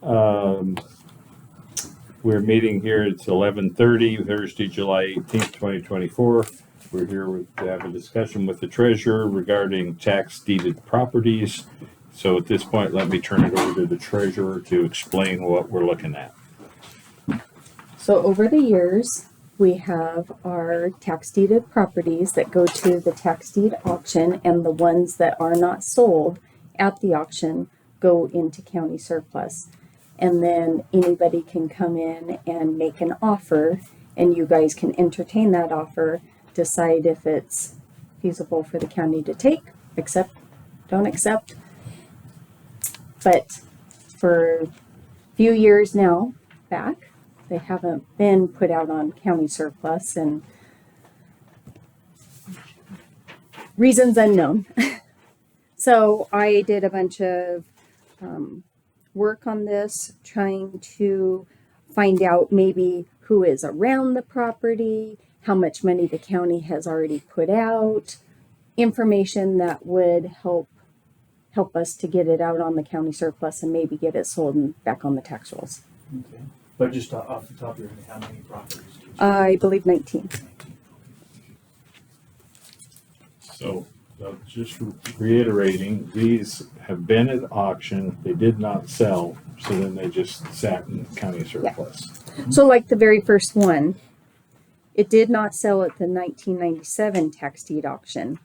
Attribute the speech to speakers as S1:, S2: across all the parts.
S1: We're meeting here, it's 11:30, Thursday, July 18th, 2024. We're here to have a discussion with the treasurer regarding tax deeded properties. So at this point, let me turn it over to the treasurer to explain what we're looking at.
S2: So over the years, we have our tax deeded properties that go to the tax deed auction, and the ones that are not sold at the auction go into county surplus. And then anybody can come in and make an offer, and you guys can entertain that offer, decide if it's feasible for the county to take, accept, don't accept. But for a few years now back, they haven't been put out on county surplus, and reasons unknown. So I did a bunch of work on this, trying to find out maybe who is around the property, how much money the county has already put out, information that would help us to get it out on the county surplus and maybe get it sold and back on the tax rolls.
S3: Okay. But just off the top of your head, how many properties do you
S2: I believe 19.
S1: So just reiterating, these have been at auction, they did not sell, so then they just sat in county surplus.
S2: So like the very first one, it did not sell at the 1997 tax deed auction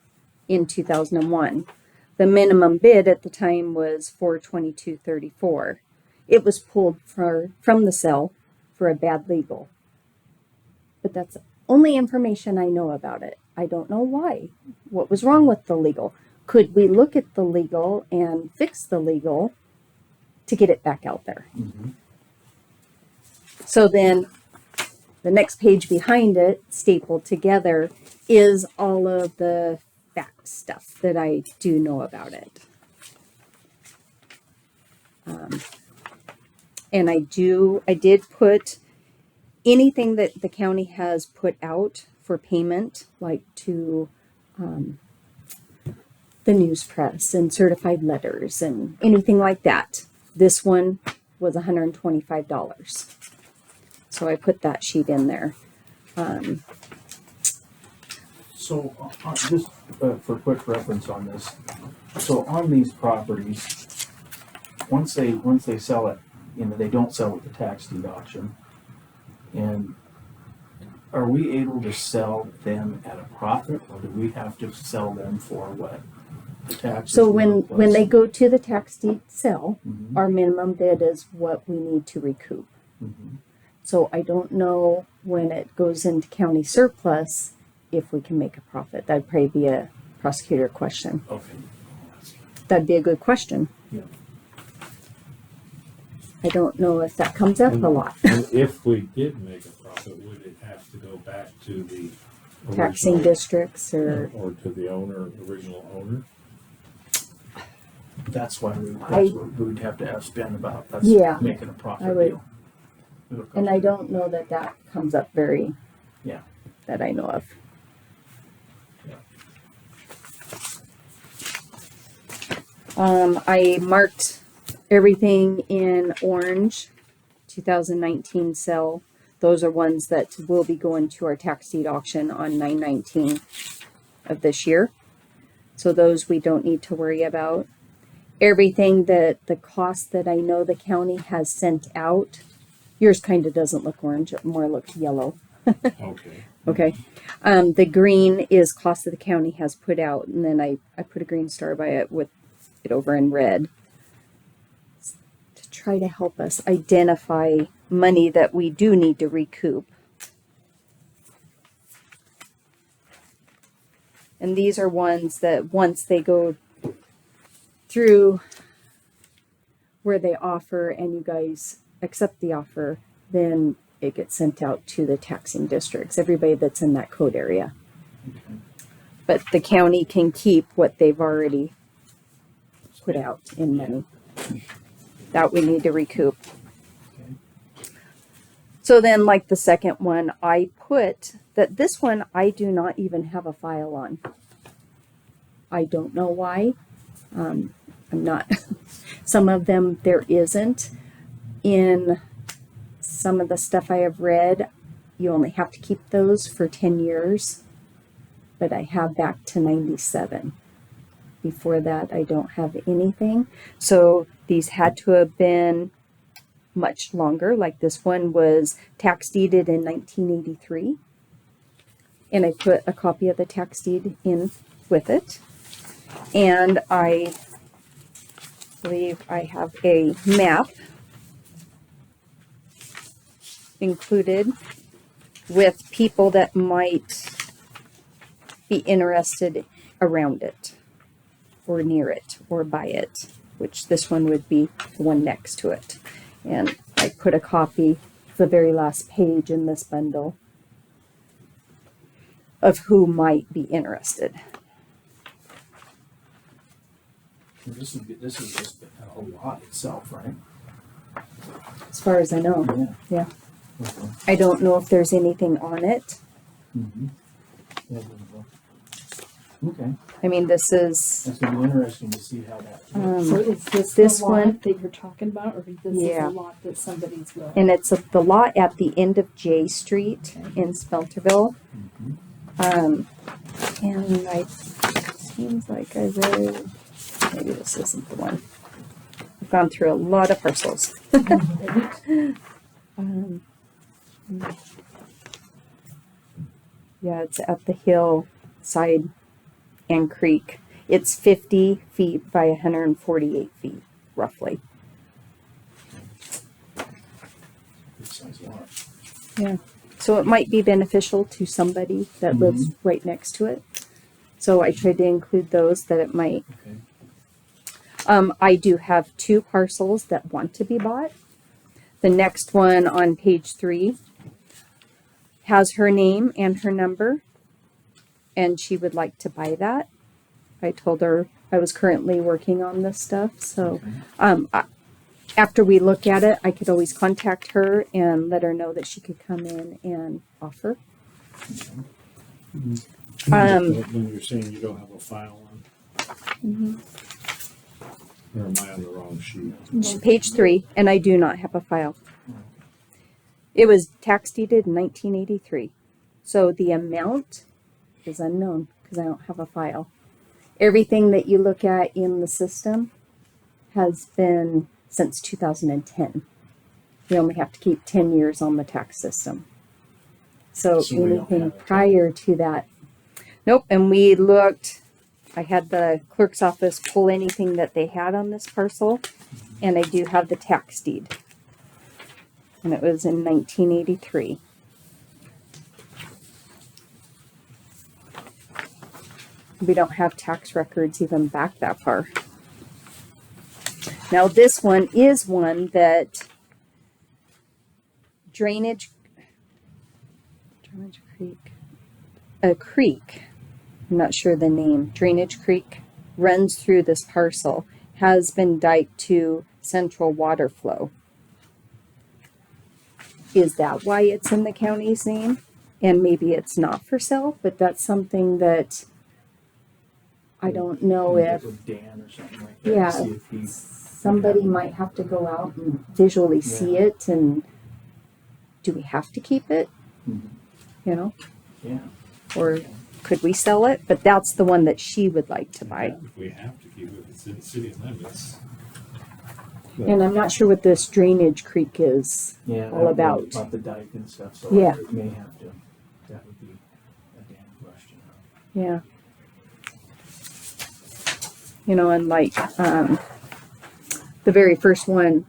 S2: in 2001. The minimum bid at the time was $422.34. It was pulled from the sale for a bad legal. But that's only information I know about it. I don't know why. What was wrong with the legal? Could we look at the legal and fix the legal to get it back out there?
S3: Mm-hmm.
S2: So then the next page behind it, stapled together, is all of the fact stuff that I do know about it. And I did put anything that the county has put out for payment, like to the news press and certified letters and anything like that. This one was $125. So I put that sheet in there.
S3: So just for quick reference on this, so on these properties, once they sell it, they don't sell at the tax deed auction. And are we able to sell them at a profit, or do we have to sell them for what the tax?
S2: So when they go to the tax deed sale,
S3: mm-hmm.
S2: our minimum bid is what we need to recoup.
S3: Mm-hmm.
S2: So I don't know when it goes into county surplus if we can make a profit. That'd probably be a prosecutor question.
S3: Okay.
S2: That'd be a good question.
S3: Yeah.
S2: I don't know if that comes up a lot.
S1: And if we did make a profit, would it have to go back to the
S2: Taxing
S1: original,
S2: districts or
S1: to the original owner?
S3: That's what we'd have to ask Ben about. That's
S2: Yeah,
S3: making a profit
S2: I would.
S3: deal.
S2: And I don't know that comes up very,
S3: Yeah.
S2: that I know of.
S3: Yeah.
S2: I marked everything in orange, 2019 sell. Those are ones that will be going to our tax deed auction on 9/19 of this year. So those we don't need to worry about. Everything that the cost that I know the county has sent out, yours kind of doesn't look orange, it more looks yellow.
S1: Okay.
S2: Okay. The green is cost that the county has put out, and then I put a green star by it with it over in red to try to help us identify money that we do need to recoup. And these are ones that once they go through where they offer and you guys accept the offer, then it gets sent out to the taxing districts, everybody that's in that code area.
S3: Okay.
S2: But the county can keep what they've already put out in money. That we need to recoup.
S3: Okay.
S2: So then, like the second one, I put that this one I do not even have a file on. I don't know why. I'm not, some of them there isn't. in some of the stuff I have read, you only have to keep those for 10 years, but I have back to 97. Before that, I don't have anything. So these had to have been much longer. Like this one was tax deeded in 1983. And I put a copy of the tax deed in with it. And I believe I have a map included with people that might be interested around it or near it or by it, which this one would be the one next to it. And I put a copy, the very last page in this bundle, of who might be interested.
S3: This is just a lot itself, right?
S2: As far as I know.
S3: Yeah.
S2: Yeah.
S3: Okay.
S2: I don't know if there's anything on it.
S3: Mhm. Yeah, okay.
S2: I mean, this is,
S3: That's gonna be interesting to see how that.
S4: So is this
S2: this
S4: the lot
S2: one-
S4: that you're talking about, or this
S2: Yeah.
S4: is a lot that somebody's will?
S2: and it's the lot at the end of J Street in Spelterville.
S3: Mhm.
S2: And seems like I read, maybe this isn't the one. I've gone through a lot of parcels. Um, yeah, it's at the hillside and creek. It's 50 feet by 148 feet, roughly.
S3: Good size lot.
S2: Yeah. So it might be beneficial to somebody that lives right next to it. So I tried to include those that it might.
S3: Okay.
S2: I do have 2 parcels that want to be bought. The next one on page 3 has her name and her number, and she would like to buy that. I told her I was currently working on this stuff, so after we look at it, I could always contact her and let her know that she could come in and offer.
S5: When you're saying you don't have a file on, or am I on the wrong sheet?
S2: Page 3, and I do not have a file. It was tax deeded in 1983. So the amount is unknown because I don't have a file. Everything that you look at in the system has been since 2010. We only have to keep 10 years on the tax system. So
S5: So we don't
S2: anything
S5: have it.
S2: prior to that. Nope. And we looked, I had the clerk's office pull anything that they had on this parcel, and I do have the tax deed. And it was in 1983. We don't have tax records even back that far. Now this one is one that Drainage Creek, a creek, I'm not sure the name, Drainage Creek runs through this parcel, has been diked to central water flow. Is that why it's in the county's name? And maybe it's not for sale, but that's something that I don't know
S3: Maybe
S2: if
S3: with Dan or something like that.
S2: Yeah.
S3: See if he.
S2: somebody might have to go out and visually see
S3: Yeah.
S2: it, and do we have to keep it?
S3: Mhm.
S2: You know,
S3: Yeah.
S2: or could we sell it? But that's the one that she would like to buy.
S5: Yeah, we have to keep it, it's in city limits.
S2: And I'm not sure what this Drainage Creek is.
S3: Yeah.
S2: All
S3: that would be
S2: about.
S3: About the dike and stuff, so
S2: Yeah.
S3: it may have to, that would be a Dan question.
S2: Yeah. You know, and like the very first one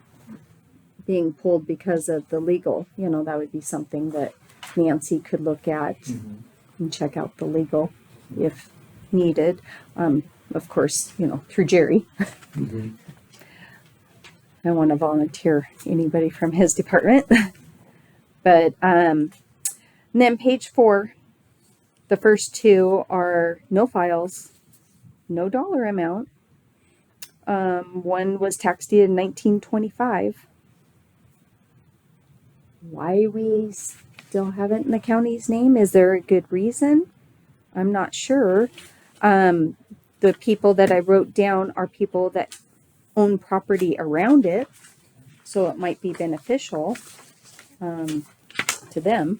S2: being pulled because of the legal, you know, that would be something that Nancy could look at and check out the legal if needed. Of course, you know, through Jerry. I want to volunteer anybody from his department. But and then page 4, the first 2 are no files, no dollar amount. One was tax deeded in 1925. Why we still have it in the county's name? Is there a good reason? I'm not sure. The people that I wrote down are people that own property around it. so it might be beneficial to them.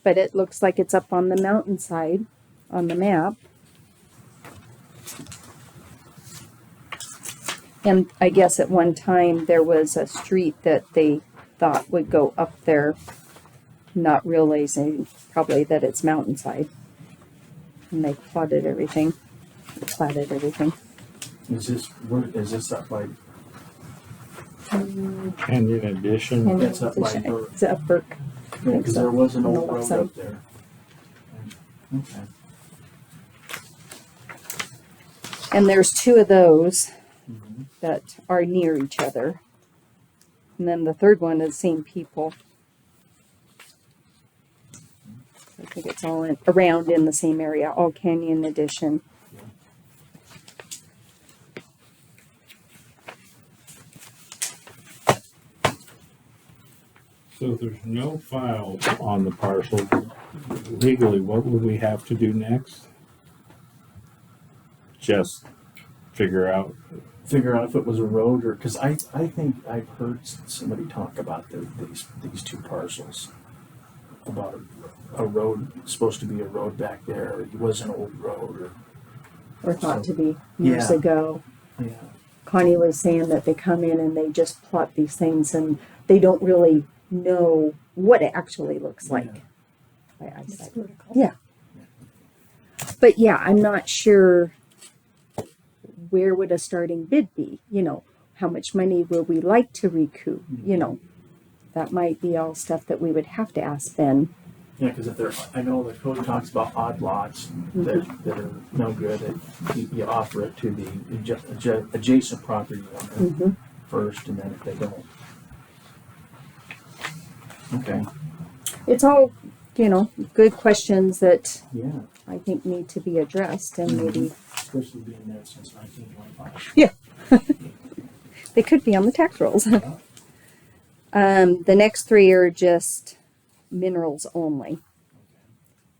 S2: But it looks like it's up on the mountainside on the map. And I guess at one time there was a street that they thought would go up there, not realizing probably that it's mountainside. And they platted everything.
S3: Is this up by,
S1: Canyon Edition.
S3: That's up by Burke.
S2: It's up Burke. think
S3: because
S2: so.
S3: there was an
S2: On the
S3: old
S2: left
S3: road
S2: side.
S3: up there. Okay.
S2: And there's two of those
S3: Mhm.
S2: that are near each other. And then the third one is same people. I think it's all around in the same area, all Canyon Edition.
S1: So if there's no files on the parcel, legally, what would we have to do next? Just figure out,
S3: Figure out if it was a road or, because I think I've heard somebody talk about these two parcels. About a road, supposed to be a road back there, it was an old road
S2: Or thought to be
S3: Yeah.
S2: years ago.
S3: yeah.
S2: Connie was saying that they come in and they just plot these things and they don't really know what it actually looks like. by eyesight.
S4: That's vertical.
S2: Yeah. But yeah, I'm not sure where would a starting bid be, you know, how much money would we like to recoup, you know. That might be all stuff that we would have to ask Ben.
S3: Yeah, because if they're, I know the code talks about odd lots that are no good, you offer it to the adjacent property owner
S2: Mm-hmm.
S3: first, and then if they don't. Okay,
S2: It's all, you know, good questions that
S3: yeah,
S2: I think need to be addressed and maybe
S3: especially being there since 1925.
S2: they could be on the tax rolls. The next three are just minerals only.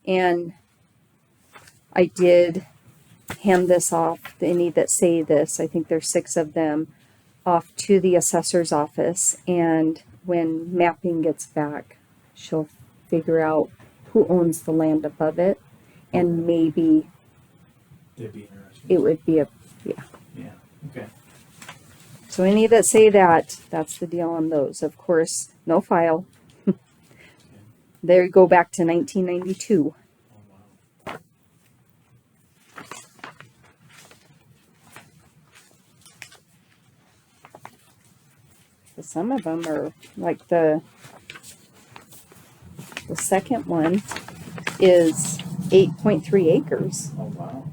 S2: And I did hand this off, any that say this, I think there's 6 of them, off to the assessor's office. And when mapping gets back, she'll figure out who owns the land above it. And maybe
S3: They'd be interesting.
S2: it would be a,
S3: Yeah, okay.
S2: so any that say that, that's the deal on those. Of course, no file. They go back to 1992.
S3: Oh, wow.
S2: So some of them are like the second one is 8.3 acres,
S3: Oh, wow.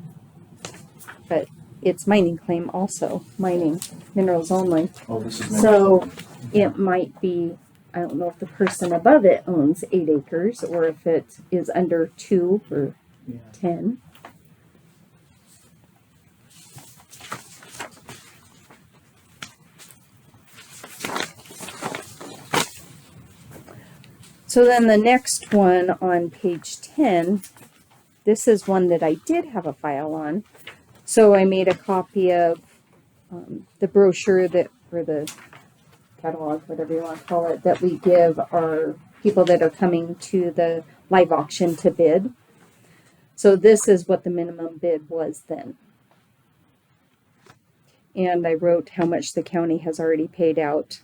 S2: but it's mining claim also, mining, minerals only.
S3: Oh, this is.
S2: So it might be, I don't know if the person above it owns 8 acres or if it is under 2 or
S3: Yeah.
S2: 10. So then the next one on page 10, this is one that I did have a file on. So I made a copy of the brochure that, or the catalog, whatever you want to call it, that we give our people that are coming to the live auction to bid. So this is what the minimum bid was then. And I wrote how much the county has already paid out.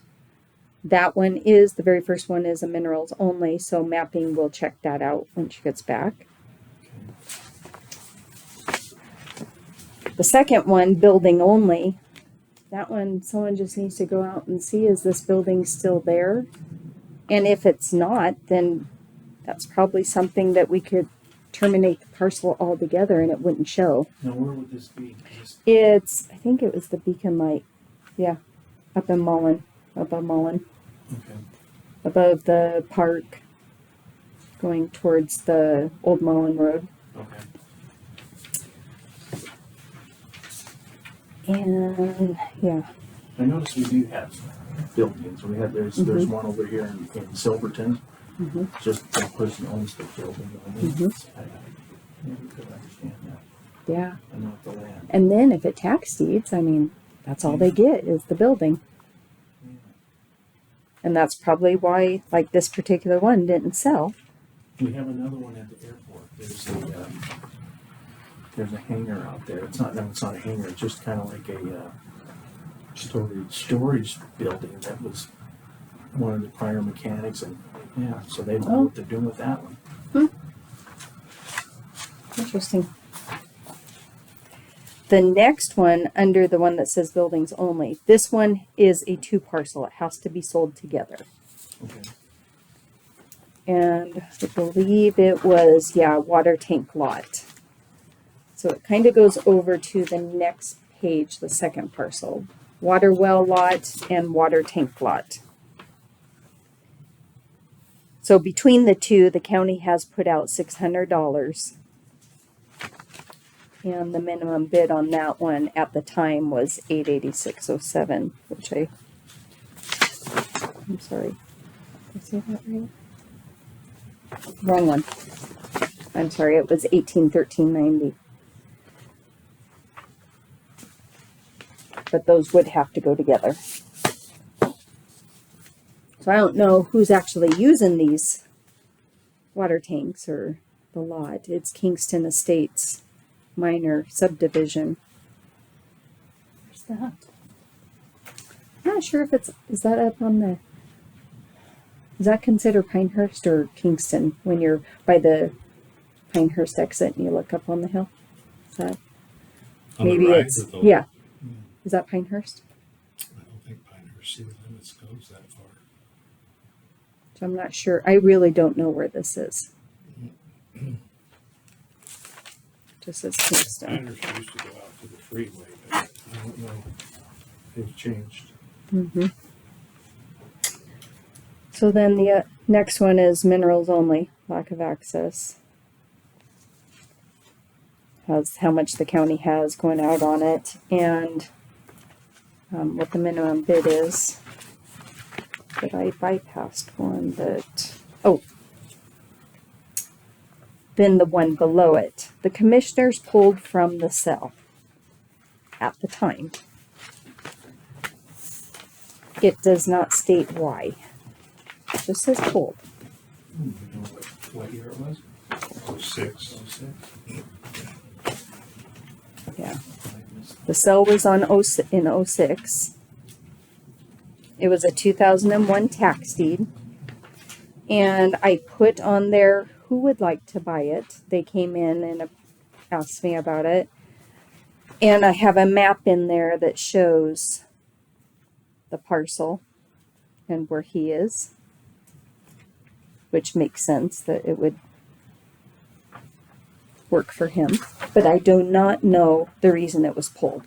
S2: That one is, the very first one is a minerals only, so mapping will check that out when she gets back. The second one, building only, that one, someone just needs to go out and see, is this building still there? And if it's not, then that's probably something that we could terminate the parcel altogether and it wouldn't show.
S3: Now, where would this be?
S2: It's, I think it was the Beacon Light, yeah, up in Mullen, above Mullen,
S3: Okay.
S2: above the park, going towards the Old Mullen Road.
S3: Okay.
S2: And, yeah,
S3: I noticed we do have buildings. We have, there's one over here in Silverton.
S2: Mhm.
S3: Just the person owns the building.
S2: Mhm.
S3: I never could understand that.
S2: yeah.
S3: And not the land.
S2: And then if it tax deeds, I mean, That's all they get is the building. And that's probably why, like, this particular one didn't sell.
S3: We have another one at the airport. There's a hangar out there. It's not a hangar. It's just kind of like a storage building that was one of the prior mechanics, and yeah, so they don't know what they're doing with that one.
S2: Interesting. The next one, under the one that says buildings only, this one is a 2 parcel. It has to be sold together.
S3: Okay.
S2: And I believe it was, water tank lot. So it kind of goes over to the next page, the second parcel. Water well lot and water tank lot. So between the two, the county has put out $600. And the minimum bid on that one at the time was $886.07, which I'm sorry. Did I say that right? Wrong one. I'm sorry, it was $1813.90. But those would have to go together. So I don't know who's actually using these water tanks or the lot. It's Kingston Estates minor subdivision.
S4: Where's that?
S2: I'm not sure if is that up on the, is that considered Pinehurst or Kingston when you're by the Pinehurst exit and you look up on the hill? Is that,
S5: On the
S2: maybe
S5: right
S2: it's,
S5: or the-
S2: yeah. Is that Pinehurst?
S5: I don't think Pinehurst City Limits goes that far.
S2: So I'm not sure. I really don't know where this is. Just as Kingston.
S5: Pinehurst used to go out to the freeway, but I don't know. They've changed.
S2: Mm-hmm. So then the next one is minerals only, lack of access. Has how much the county has going out on it and what the minimum bid is. But I bypassed one that, then the one below it. The commissioners pulled from the sale at the time. It does not state why. It just says pulled.
S3: You know what year it was?
S5: 06.
S3: 06?
S2: Yeah.
S3: I missed
S2: The sale was on in 06. It was a 2001 tax deed. And I put on there who would like to buy it. They came in and asked me about it. And I have a map in there that shows the parcel and where he is, which makes sense that it would work for him. But I do not know the reason it was pulled.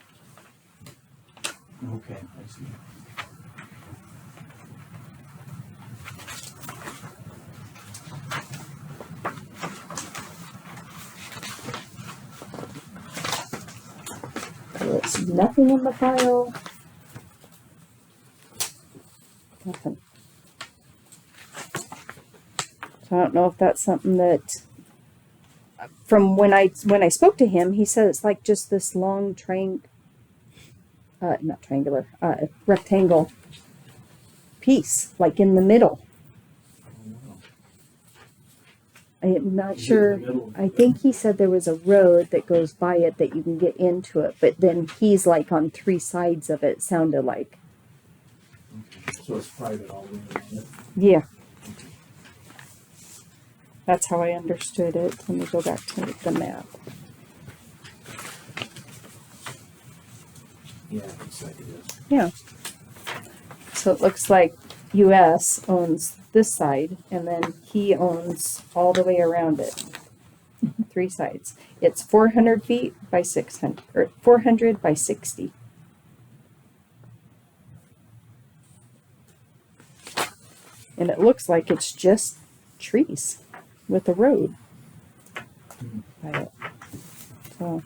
S3: Okay, I see.
S2: There's nothing in the file. Nothing. So I don't know if that's something that, from when I spoke to him, he said it's like just this long not triangular, rectangle piece, like in the middle. I'm not sure. I think he said there was a road that goes by it that you can get into it, but then he's like on 3 sides of it, sounded like.
S3: So it's private all the way around it?
S2: Yeah. That's how I understood it. Let me go back to the map.
S3: Yeah, it looks like it is.
S2: Yeah. So it looks like US owns this side and then he owns all the way around it. 3 sides. It's 400 feet by 600, or 400 by 60. And it looks like it's just trees with a road by it. So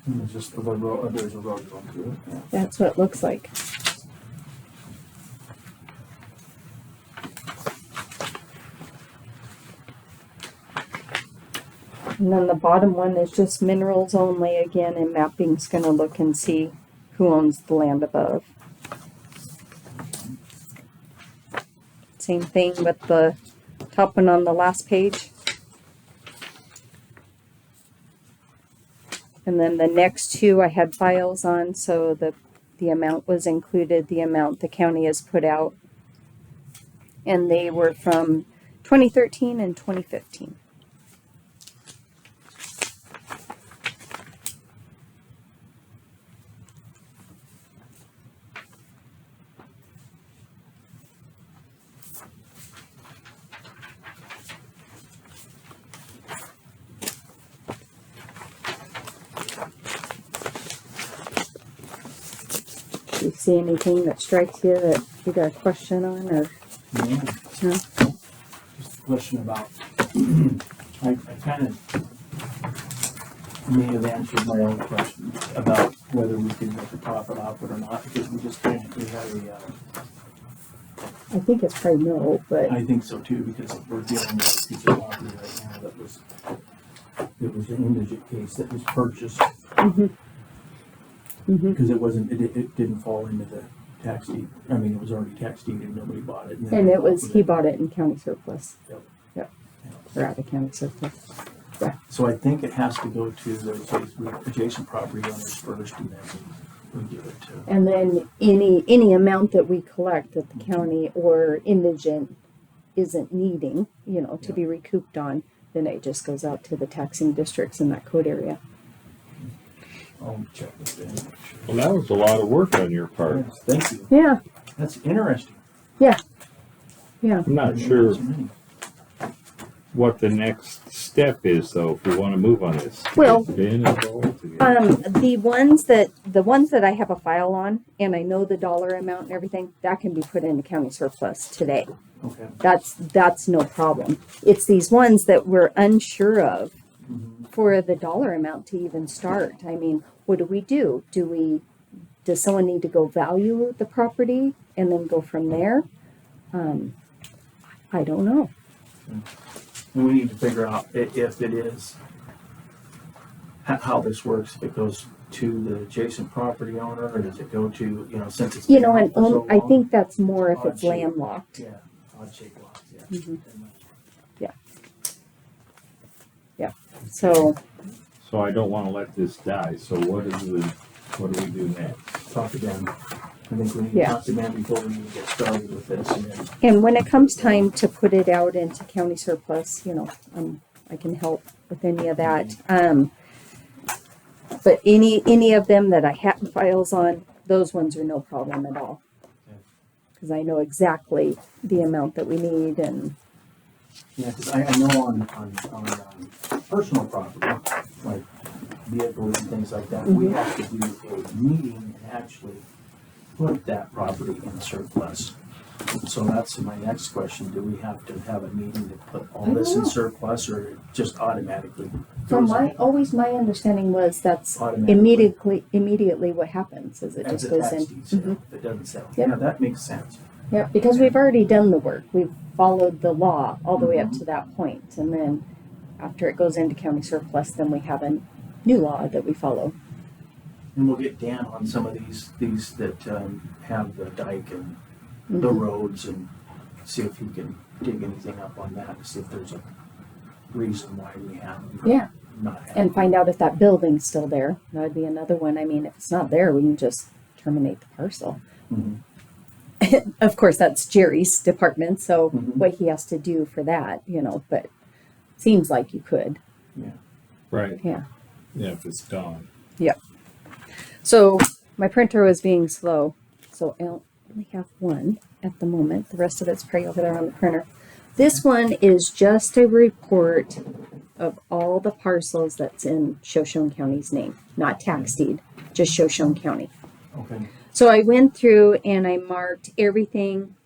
S3: And it's just the road, there's a road going through it. Yeah.
S2: that's what it looks like. And then the bottom one is just minerals only again, and mapping's gonna look and see who owns the land above. Same thing with the top one on the last page. And then the next two I had files on, so the amount was included, the amount the county has put out. And they were from 2013 and 2015. Do you see anything that strikes you that you got a question on, or?
S3: No.
S2: No?
S3: Just a question about, I kind of may have answered my own question about whether we could make a profit off it or not, because we just can't, we have a,
S2: I think it's probably no, but
S3: I think so too, because we're dealing with a piece of property right now that was, it was an indigent case that was purchased, because it wasn't, it didn't fall into the tax deed. I mean, it was already tax deeded, nobody bought it.
S2: and it was, he bought it in county surplus.
S3: Yep.
S2: Yep. Or out of county surplus.
S3: So I think it has to go to the adjacent property owners first, and then we give it to.
S2: And then any amount that we collect that the county or indigent isn't needing, you know, to be recouped on, then it just goes out to the taxing districts in that code area.
S3: I'll check with them.
S1: Well, that was a lot of work on your part.
S3: Yes, thank you.
S2: Yeah,
S3: That's interesting.
S2: yeah.
S1: I'm not sure what the next step is, though, if we want to move on this.
S2: Well,
S1: Been involved again.
S2: The ones that I have a file on, and I know the dollar amount and everything, that can be put into county surplus today.
S3: Okay.
S2: That's no problem. It's these ones that we're unsure of for the dollar amount to even start. I mean, what do we do? Does someone need to go value the property and then go from there? I don't know.
S3: And we need to figure out if it is, how this works, if it goes to the adjacent property owner, or does it go to, you know, since it's.
S2: You know, and
S3: been out for so
S2: I
S3: long?
S2: think that's more if
S3: Odd
S2: it's
S3: shape.
S2: landlocked.
S3: Yeah, odd shaped lots, yeah.
S2: So,
S1: So I don't want to let this die, so what do we do next?
S3: Talk again. I think we need to
S2: Yeah.
S3: talk again before we even get started with this, and then.
S2: and when it comes time to put it out into county surplus, you know, I can help with any of that. But any of them that I have files on, those ones are no problem at all. Because I know exactly the amount that we need, and
S3: Yeah, because I know on personal property, like vehicles and things like that, we have to do a meeting and actually put that property in surplus. So that's my next question, do we have to have a meeting to put all this in surplus, or it just automatically?
S2: from
S3: goes
S2: my understanding was that's
S3: Automatically.
S2: immediately what happens is it
S3: as
S2: just
S3: a
S2: goes
S3: tax
S2: in.
S3: deed sale, if it doesn't sell?
S2: Yep.
S3: Yeah, that makes sense.
S2: Yeah, because we've already done the work. We've followed the law all the way up to that point. And then after it goes into county surplus, then we have a new law that we follow.
S3: And we'll get Dan on some of these that have the dike and the roads, and see if he can dig anything up on that, and see if there's a reason why we have them.
S2: Yeah.
S3: Not have
S2: And find out if that building's still there. That'd be another one. I mean, if it's not there, we can just terminate the parcel.
S3: Mhm.
S2: Of course, that's Jerry's department, so
S3: Mhm.
S2: what he has to do for that, you know, but seems like you could.
S3: Yeah.
S1: Right.
S2: Yeah.
S5: Yeah, if it's gone.
S2: So my printer was being slow, so I only have one at the moment. The rest of it's probably over there on the printer. This one is just a report of all the parcels that's in Shoshone County's name, not tax deed, just Shoshone County.
S3: Okay.
S2: So I went through and I marked everything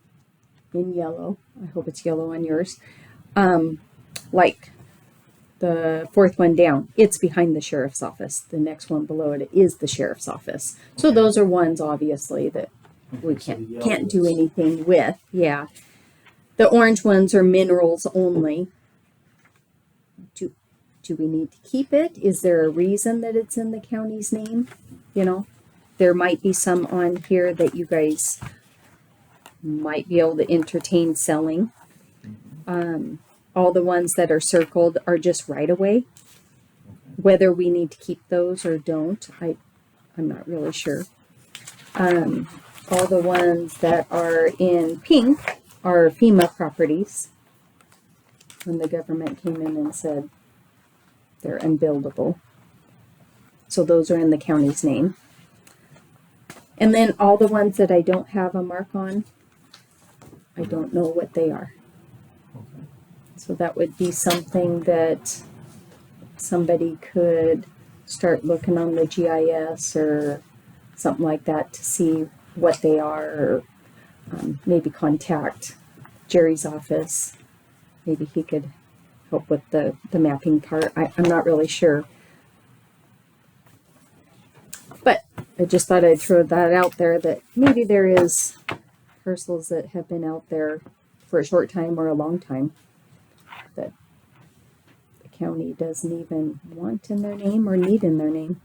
S2: in yellow. I hope it's yellow on yours. Like the fourth one down, it's behind the sheriff's office. The next one below it is the sheriff's office. So
S3: Okay.
S2: those are ones obviously that we
S3: So the yellow
S2: can't do
S3: is-
S2: anything with. Yeah. The orange ones are minerals only. do we need to keep it? Is there a reason that it's in the county's name? You know, there might be some on here that you guys might be able to entertain selling. All the ones that are circled are just right away. Whether we need to keep those or don't, I'm not really sure. All the ones that are in pink are FEMA properties. When the government came in and said they're unbuildable. So those are in the county's name. And then all the ones that I don't have a mark on, I don't know what they are.
S3: Okay.
S2: So that would be something that somebody could start looking on the GIS or something like that to see what they are, or maybe contact Jerry's office. Maybe he could help with the mapping part. I'm not really sure. But I just thought I'd throw that out there that maybe there is parcels that have been out there for a short time or a long time that the county doesn't even want in their name or need in their name.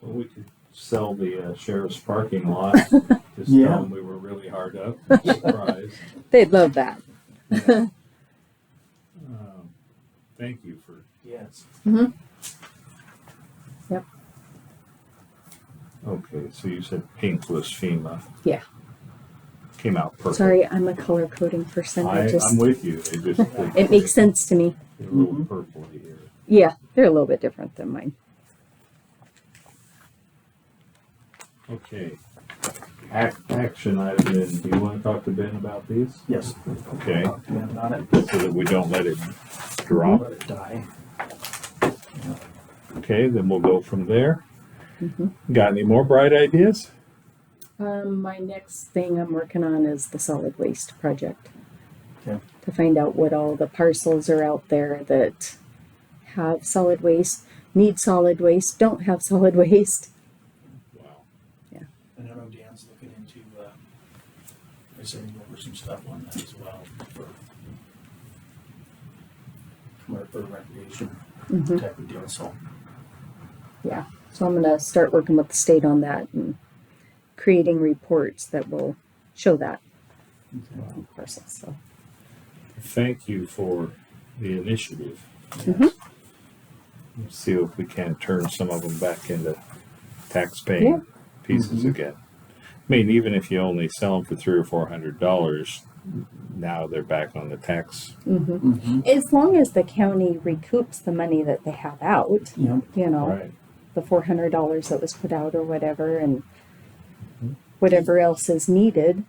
S1: Well, we could sell the sheriff's parking lot. Just
S3: Yeah.
S1: tell them we were really hard up. Surprise.
S2: They'd love that.
S1: Thank you for.
S3: Yes.
S2: Yep.
S1: Okay, so you said pink was FEMA.
S2: Yeah.
S1: Came out perfect.
S2: Sorry, I'm a color coding person.
S1: I'm with you. It just
S2: It makes sense to me.
S1: they're a little purple here.
S2: Yeah, they're a little bit different than mine.
S1: Okay. Action item. Then, do you want to talk to Ben about these?
S3: Yes.
S1: Okay,
S3: Yeah, not it.
S1: so that we don't let it drop.
S3: Let it die.
S1: Okay, then we'll go from there. Got any more bright ideas?
S2: My next thing I'm working on is the solid waste project.
S3: Okay.
S2: To find out what all the parcels are out there that have solid waste, need solid waste, don't have solid waste.
S1: Wow.
S3: And I know Dan's looking into, I sent over some stuff on that as well for recreation type of deal, so.
S2: Yeah, so I'm gonna start working with the state on that and creating reports that will show that parcels. So
S1: Thank you for the initiative.
S2: Mhm.
S1: Let's see if we can turn some of them back into tax-paying pieces again. I mean, even if you only sell them for $300 or $400, now they're back on the tax.
S2: as long as the county recoups the money that they have out,
S3: Yeah.
S2: you know,
S1: Right.
S2: the $400 that was put out or whatever, and whatever else is needed.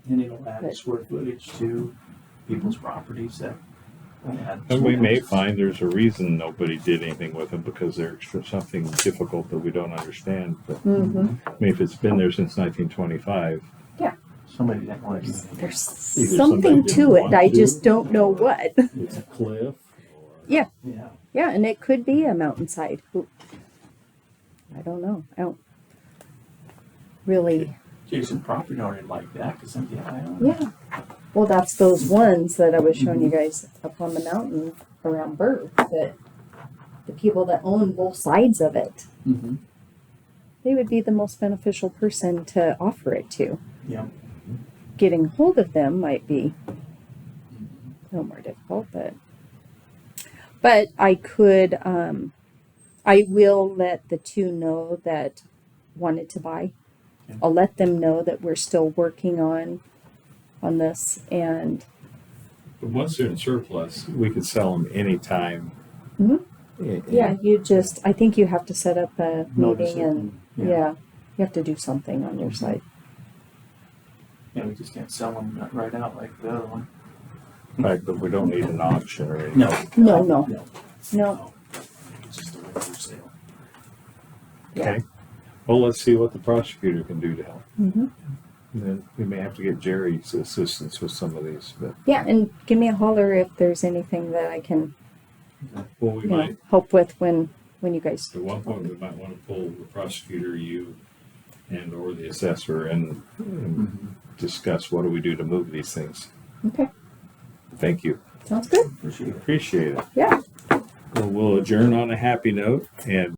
S3: And it'll add square footage to people's properties that.
S1: And we may find there's a reason nobody did anything with them because there's something difficult that we don't understand. But I mean, if it's been there since 1925,
S3: Somebody didn't want to do anything.
S2: There's
S1: Either
S2: something
S1: somebody
S2: to
S1: didn't
S2: it.
S1: want
S2: I
S1: to.
S2: just don't know what.
S1: it's a cliff. Or,
S2: Yeah,
S3: Yeah.
S2: yeah, and it could be a mountainside. I don't know. I don't really.
S3: Jason property owner didn't like that because I don't know.
S2: Yeah. Well, that's those ones that I was showing you guys up on the mountain around Burr. That the people that own both sides of it,
S3: Mm-hmm.
S2: they would be the most beneficial person to offer it to.
S3: Yeah.
S2: Getting hold of them might be a little more difficult, but I could, I will let the two know that wanted to buy.
S3: Okay.
S2: I'll let them know that we're still working on this, and
S1: but once they're in surplus, we could sell them anytime.
S2: Mhm.
S1: And-
S2: yeah, I think you have to set up a
S3: Notice
S2: meeting
S3: it
S2: and, yeah, you have to do something on your side.
S3: Yeah, we just can't sell them right out like the other one.
S1: Right, but we don't need an auction or anything.
S3: No.
S2: No,
S3: It's just a regular sale.
S1: Okay. Well, let's see what the prosecutor can do to help.
S2: Mhm.
S1: And then we may have to get Jerry's assistance with some of these, but
S2: yeah, and give me a holler if there's anything that I can,
S1: well, we
S2: you know,
S1: might.
S2: help with when you guys.
S1: At one point, we might want to pull the prosecutor, you, and or the assessor, and discuss what do we do to move these things.
S2: Okay.
S1: Thank you.
S2: Sounds good.
S3: Appreciate it.
S1: Appreciate it.
S2: Yeah.
S1: Well, we'll adjourn on a happy note and